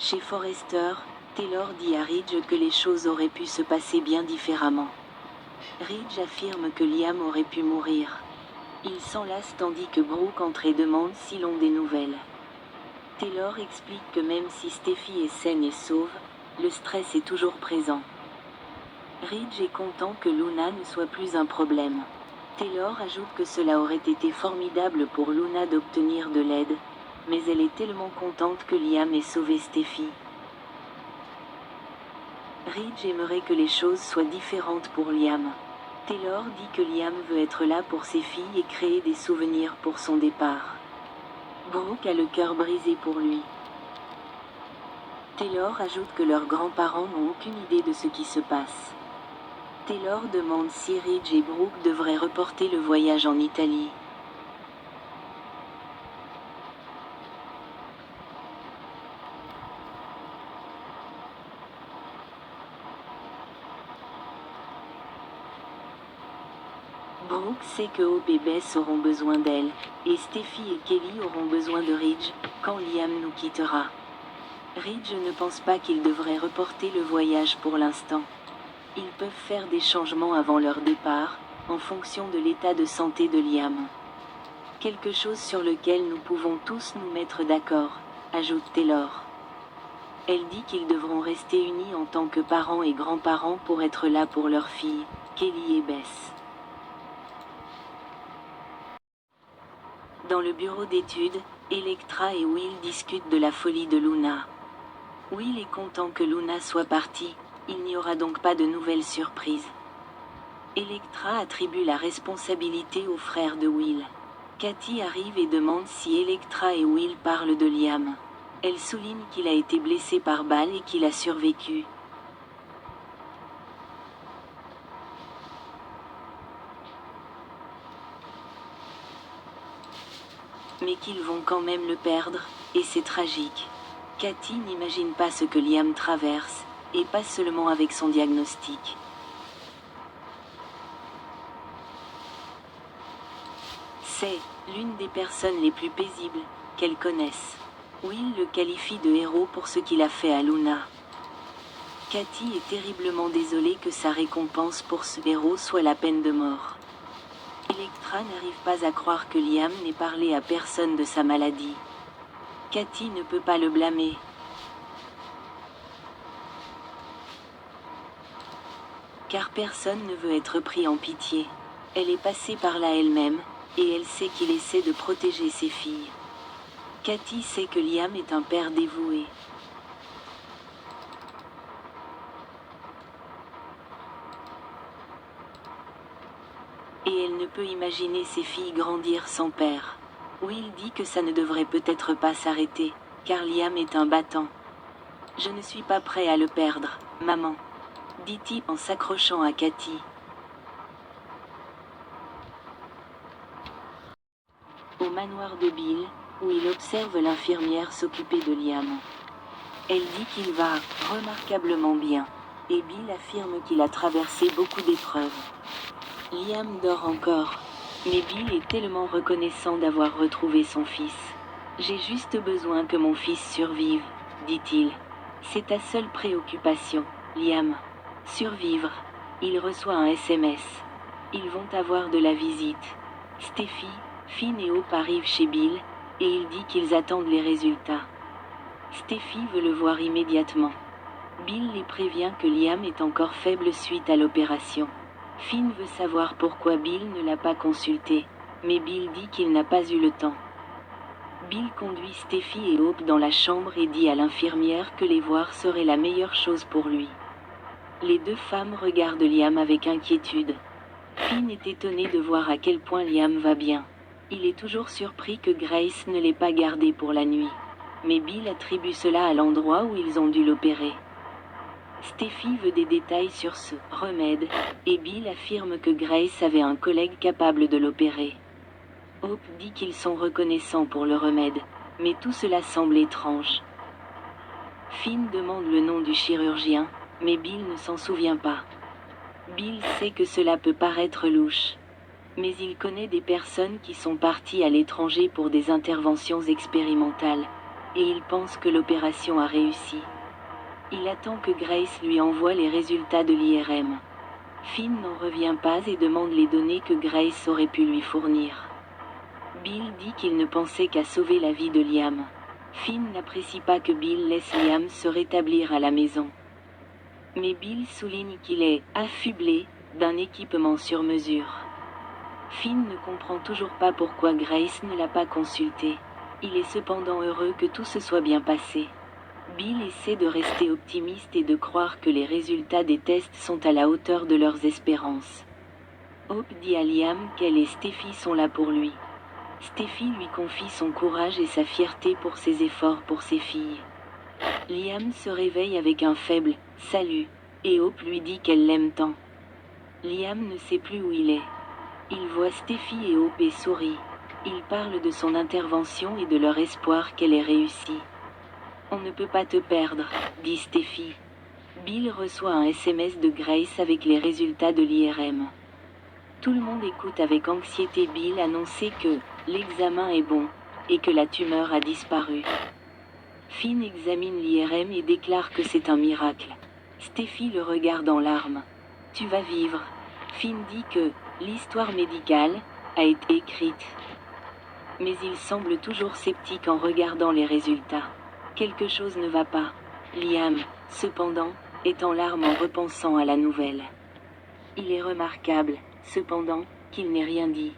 Chez Forrester, Taylor dit à Ridge que les choses auraient pu se passer bien différemment. Ridge affirme que Liam aurait pu mourir. Il s'enlace tandis que Brooke entre et demande s'ils ont des nouvelles. Taylor explique que même si Steffy est saine et sauve, le stress est toujours présent. Ridge est content que Luna ne soit plus un problème. Taylor ajoute que cela aurait été formidable pour Luna d'obtenir de l'aide, mais elle est tellement contente que Liam ait sauvé Steffy. Ridge aimerait que les choses soient différentes pour Liam. Taylor dit que Liam veut être là pour ses filles et créer des souvenirs pour son départ. Brooke a le cœur brisé pour lui. Taylor ajoute que leurs grands-parents n'ont aucune idée de ce qui se passe. Taylor demande si Ridge et Brooke devraient reporter le voyage en Italie. Brooke sait que Hope et Bess auront besoin d'elle, et Steffy et Kelly auront besoin de Ridge, quand Liam nous quittera. Ridge ne pense pas qu'ils devraient reporter le voyage pour l'instant. Ils peuvent faire des changements avant leur départ, en fonction de l'état de santé de Liam. Quelque chose sur lequel nous pouvons tous nous mettre d'accord, ajoute Taylor. Elle dit qu'ils devront rester unis en tant que parents et grands-parents pour être là pour leurs filles, Kelly et Bess. Dans le bureau d'études, Elektra et Will discutent de la folie de Luna. Will est content que Luna soit partie, il n'y aura donc pas de nouvelles surprises. Elektra attribue la responsabilité au frère de Will. Katie arrive et demande si Elektra et Will parlent de Liam. Elle souligne qu'il a été blessé par balle et qu'il a survécu. Mais qu'ils vont quand même le perdre, et c'est tragique. Katie n'imagine pas ce que Liam traverse, et pas seulement avec son diagnostic. C'est l'une des personnes les plus paisibles qu'elle connaisse. Will le qualifie de héros pour ce qu'il a fait à Luna. Katie est terriblement désolée que sa récompense pour ce héros soit la peine de mort. Elektra n'arrive pas à croire que Liam n'ait parlé à personne de sa maladie. Katie ne peut pas le blâmer. Car personne ne veut être pris en pitié. Elle est passée par là elle-même, et elle sait qu'il essaie de protéger ses filles. Katie sait que Liam est un père dévoué. Et elle ne peut imaginer ses filles grandir sans père. Will dit que ça ne devrait peut-être pas s'arrêter, car Liam est un battant. Je ne suis pas prêt à le perdre, maman, dit-il en s'accrochant à Katie. Au manoir de Bill, où il observe l'infirmière s'occuper de Liam. Elle dit qu'il va remarquablement bien, et Bill affirme qu'il a traversé beaucoup d'épreuves. Liam dort encore, mais Bill est tellement reconnaissant d'avoir retrouvé son fils. J'ai juste besoin que mon fils survive, dit-il. C'est ta seule préoccupation, Liam. Survivre. Il reçoit un SMS. Ils vont avoir de la visite. Steffy, Finn et Hope arrivent chez Bill, et il dit qu'ils attendent les résultats. Steffy veut le voir immédiatement. Bill les prévient que Liam est encore faible suite à l'opération. Finn veut savoir pourquoi Bill ne l'a pas consulté, mais Bill dit qu'il n'a pas eu le temps. Bill conduit Steffy et Hope dans la chambre et dit à l'infirmière que les voir serait la meilleure chose pour lui. Les deux femmes regardent Liam avec inquiétude. Finn est étonné de voir à quel point Liam va bien. Il est toujours surpris que Grace ne l'ait pas gardé pour la nuit. Mais Bill attribue cela à l'endroit où ils ont dû l'opérer. Steffy veut des détails sur ce remède, et Bill affirme que Grace avait un collègue capable de l'opérer. Hope dit qu'ils sont reconnaissants pour le remède, mais tout cela semble étrange. Finn demande le nom du chirurgien, mais Bill ne s'en souvient pas. Bill sait que cela peut paraître louche, mais il connaît des personnes qui sont parties à l'étranger pour des interventions expérimentales, et il pense que l'opération a réussi. Il attend que Grace lui envoie les résultats de l'IRM. Finn n'en revient pas et demande les données que Grace aurait pu lui fournir. Bill dit qu'il ne pensait qu'à sauver la vie de Liam. Finn n'apprécie pas que Bill laisse Liam se rétablir à la maison. Mais Bill souligne qu'il est affublé d'un équipement sur mesure. Finn ne comprend toujours pas pourquoi Grace ne l'a pas consulté. Il est cependant heureux que tout se soit bien passé. Bill essaie de rester optimiste et de croire que les résultats des tests sont à la hauteur de leurs espérances. Hope dit à Liam qu'elle et Steffi sont là pour lui. Steffi lui confie son courage et sa fierté pour ses efforts pour ses filles. Liam se réveille avec un faible « salut » et Hope lui dit qu'elle l'aime tant. Liam ne sait plus où il est. Il voit Steffi et Hope et sourit. Il parle de son intervention et de leur espoir qu'elle ait réussi. « On ne peut pas te perdre », dit Steffi. Bill reçoit un SMS de Grace avec les résultats de l'IRM. Tout le monde écoute avec anxiété Bill annoncer que l'examen est bon et que la tumeur a disparu. Finn examine l'IRM et déclare que c'est un miracle. Steffi le regarde en larmes. « Tu vas vivre ». Finn dit que l'histoire médicale a été écrite. Mais il semble toujours sceptique en regardant les résultats. Quelque chose ne va pas. Liam, cependant, est en larmes en repensant à la nouvelle. Il est remarquable, cependant, qu'il n'ait rien dit.